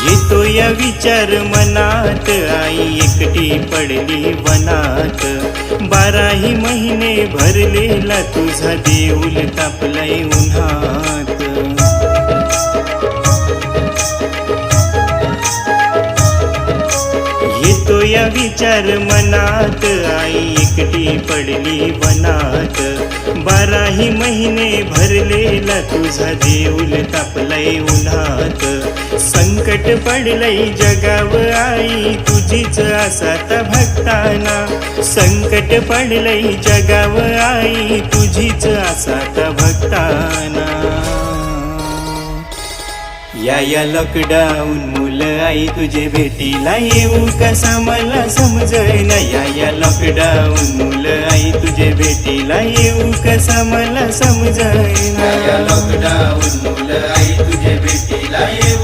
येतो या विचार मनात, आई एकटी पडली वनात। 12ही महिने भरलेला तुझा देऊल तापलाय उन्हात। येतो या विचार मनात, आई एकटी पडली वनात। 12ही महिने भरलेला तुझा देऊल तापलाय उन्हात। संकट पडलंय जगाव आई तुझीच आसात भक्ताना। संकट पडलंय जगाव आई तुझीच आसात भक्ताना। या लॉकडाऊन मुलं आई तुझे भेटीला येऊ कसा मला समजेना। या लॉकडाऊन मुलं आई तुझे भेटीला येऊ कसा मला समजेना। लॉकडाऊन मुलं आई तुझे भेटीला येऊ